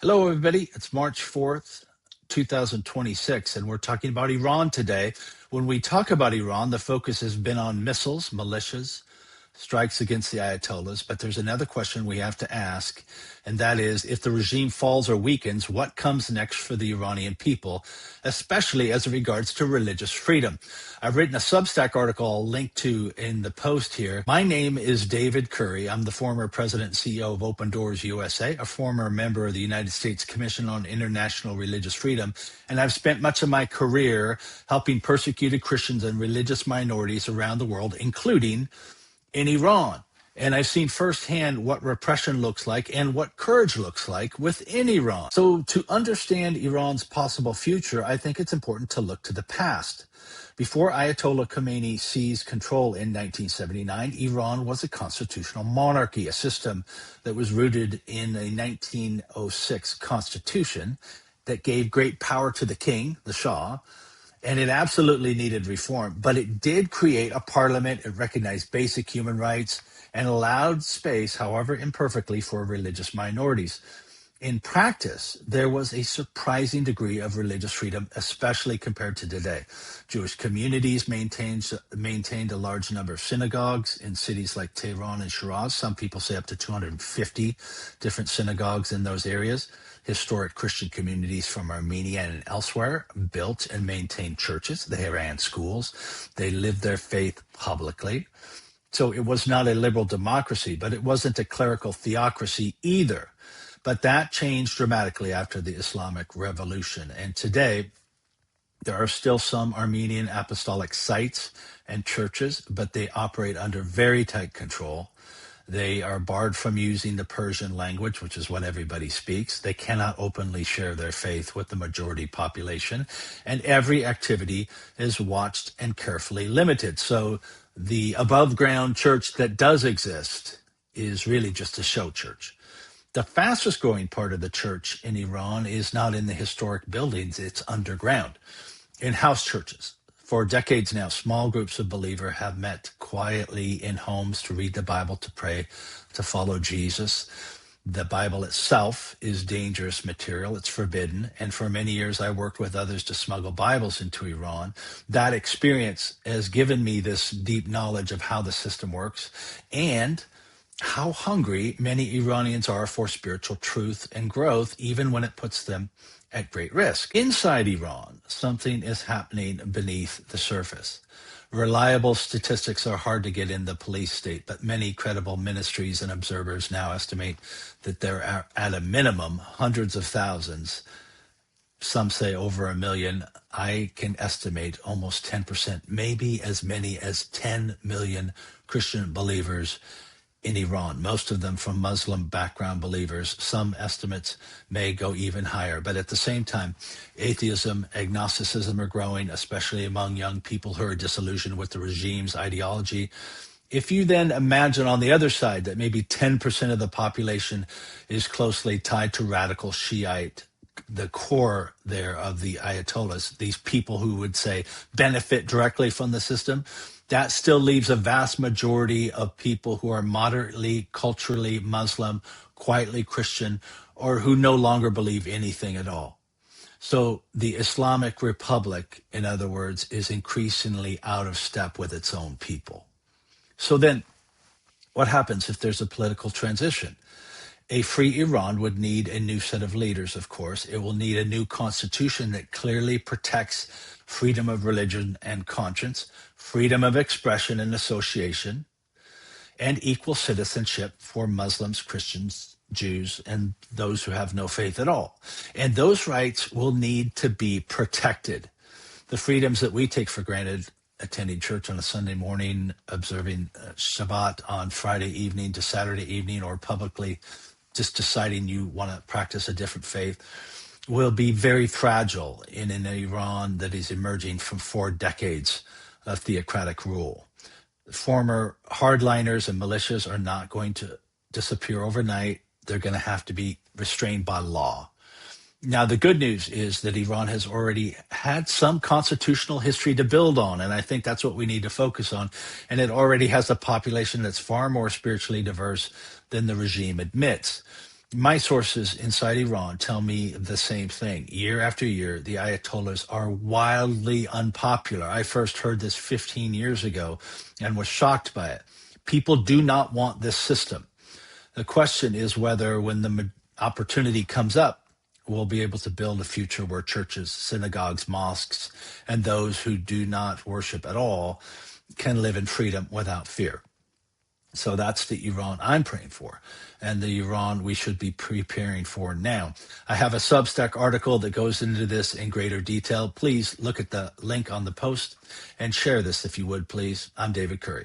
Hello, everybody. It's March 4th, 2026, and we're talking about Iran today. When we talk about Iran, the focus has been on missiles, militias, strikes against the Ayatollahs. But there's another question we have to ask, and that is if the regime falls or weakens, what comes next for the Iranian people, especially as it regards to religious freedom? I've written a Substack article I'll link to in the post here. My name is David Curry. I'm the former president and CEO of Open Doors USA, a former member of the United States Commission on International Religious Freedom, and I've spent much of my career helping persecuted Christians and religious minorities around the world, including in Iran. And I've seen firsthand what repression looks like and what courage looks like within Iran. So to understand Iran's possible future, I think it's important to look to the past. Before Ayatollah Khomeini seized control in 1979, Iran was a constitutional monarchy, a system that was rooted in a 1906 constitution that gave great power to the king, the Shah, and it absolutely needed reform, but it did create a parliament. It recognized basic human rights and allowed space, however imperfectly, for religious minorities. In practice, there was a surprising degree of religious freedom, especially compared to today. Jewish communities maintained a large number of synagogues in cities like Tehran and Shiraz. Some people say up to 250 different synagogues in those areas. Historic Christian communities from Armenia and elsewhere built and maintained churches. They ran schools. They lived their faith publicly. So it was not a liberal democracy, but it wasn't a clerical theocracy either. But that changed dramatically after the Islamic Revolution. And today, there are still some Armenian apostolic sites and churches, but they operate under very tight control. They are barred from using the Persian language, which is what everybody speaks. They cannot openly share their faith with the majority population. And every activity is watched and carefully limited. So the above ground church that does exist is really just a show church. The fastest growing part of the church in Iran is not in the historic buildings, it's underground, in house churches. For decades now, small groups of believers have met quietly in homes to read the Bible, to pray, to follow Jesus. The Bible itself is dangerous material. It's forbidden. And for many years, I worked with others to smuggle Bibles into Iran. That experience has given me this deep knowledge of how the system works and how hungry many Iranians are for spiritual truth and growth, even when it puts them at great risk. Inside Iran, something is happening beneath the surface. Reliable statistics are hard to get in the police state, but many credible ministries and observers now estimate that there are, at a minimum, hundreds of thousands. Some say over 1 million. I can estimate almost 10%, maybe as many as 10 million Christian believers in Iran, most of them from Muslim background believers. Some estimates may go even higher. But at the same time, atheism, agnosticism are growing, especially among young people who are disillusioned with the regime's ideology. If you then imagine on the other side that maybe 10% of the population is closely tied to radical Shiite, the core there of the Ayatollahs, these people who would say benefit directly from the system, that still leaves a vast majority of people who are moderately culturally Muslim, quietly Christian, or who no longer believe anything at all. So the Islamic Republic, in other words, is increasingly out of step with its own people. So then what happens if there's a political transition? A free Iran would need a new set of leaders, of course. It will need a new constitution that clearly protects freedom of religion and conscience, freedom of expression and association, and equal citizenship for Muslims, Christians, Jews, and those who have no faith at all. And those rights will need to be protected. The freedoms that we take for granted, attending church on a Sunday morning, observing Shabbat on Friday evening to Saturday evening, or publicly just deciding you want to practice a different faith, will be very fragile in an Iran that is emerging from 4 decades of theocratic rule. Former hardliners and militias are not going to disappear overnight. They're going to have to be restrained by law. Now, the good news is that Iran has already had some constitutional history to build on, and I think that's what we need to focus on. And it already has a population that's far more spiritually diverse than the regime admits. My sources inside Iran tell me the same thing. Year after year, the Ayatollahs are wildly unpopular. I first heard this 15 years ago and was shocked by it. People do not want this system. The question is whether, when the opportunity comes up, we'll be able to build a future where churches, synagogues, mosques, and those who do not worship at all can live in freedom without fear. So that's the Iran I'm praying for, and the Iran we should be preparing for now. I have a Substack article that goes into this in greater detail. Please look at the link on the post and share this if you would, please. I'm David Curry.